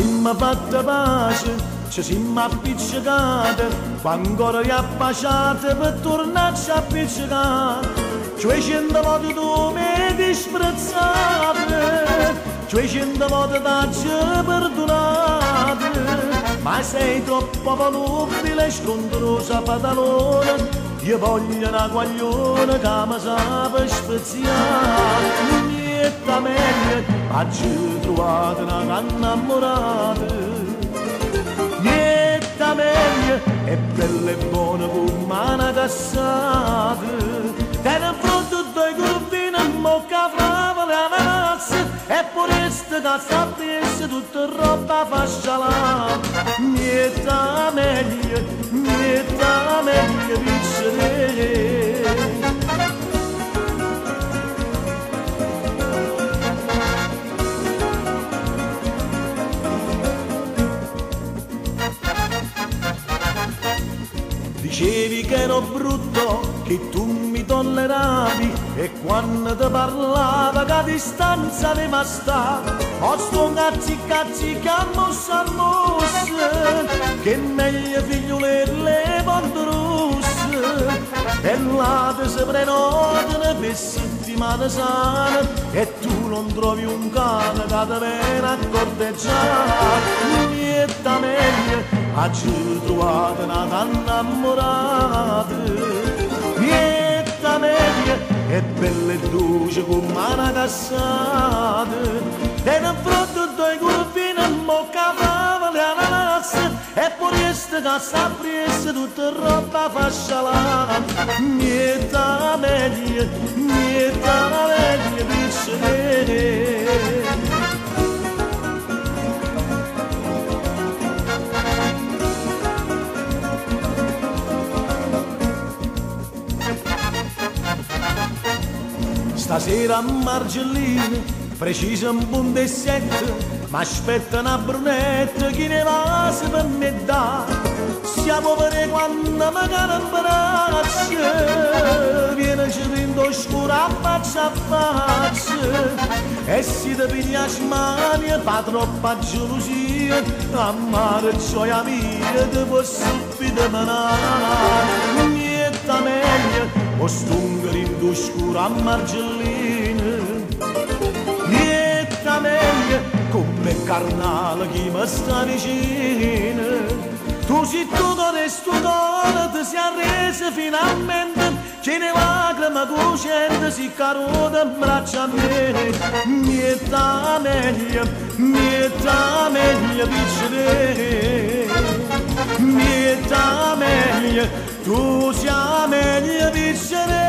Avimmo fatto pace, ci siamo appiccicati, quando ancora riappasciati per tornarci a appiccicare. 200 volte tu mi disprezzate, 200 volte t'aggi perdonate, ma sei troppo volubile e scontrosa pantalone, io voglio una guaglione che mi sape speziare. Niente meglio, oggi trovate una innamorata, niente meglio, è bella e buona come una cassata. Ten pronto due gruppini, mocca frava le ananas, e pure ste da sapesse tutta roba fascialata. Niente meglio, vincere. Dicevi che ero brutto, che tu mi tolleravi, e quando ti parlava che a distanza ne basta. Ho sto cazzi che a mossa, che meglio figliolere le porte rosse, e là ti si prenotano per settimane sane, e tu non trovi un cane che ti viene a corteggiare. Niente meglio, oggi trovate una innamorata, niente meglio, è bella e dolce come una cassata. E in fronte due curvini, mocca frava le ananas, e poi queste cassa prese tutta roba fascialata. Niente meglio, piacere. Stasera a Margellino, preciso un punto e sette, m'aspetta una brunetta che ne va se per me dà. Siamo per quando magari in braccia, viene girando scura faccia a faccia, e si ti piglia smania per troppa gelosia, amare gioia mia ti può subito menare. Niente meglio, o stungere scura a Margellino, niente meglio come carnale che mi sta vicino. Tu sei tutto resto cuore, ti sei arreso finalmente, che ne lacrime tu senti si caruta in braccia a me. Niente meglio piacere, niente meglio, tu sei meglio piacere.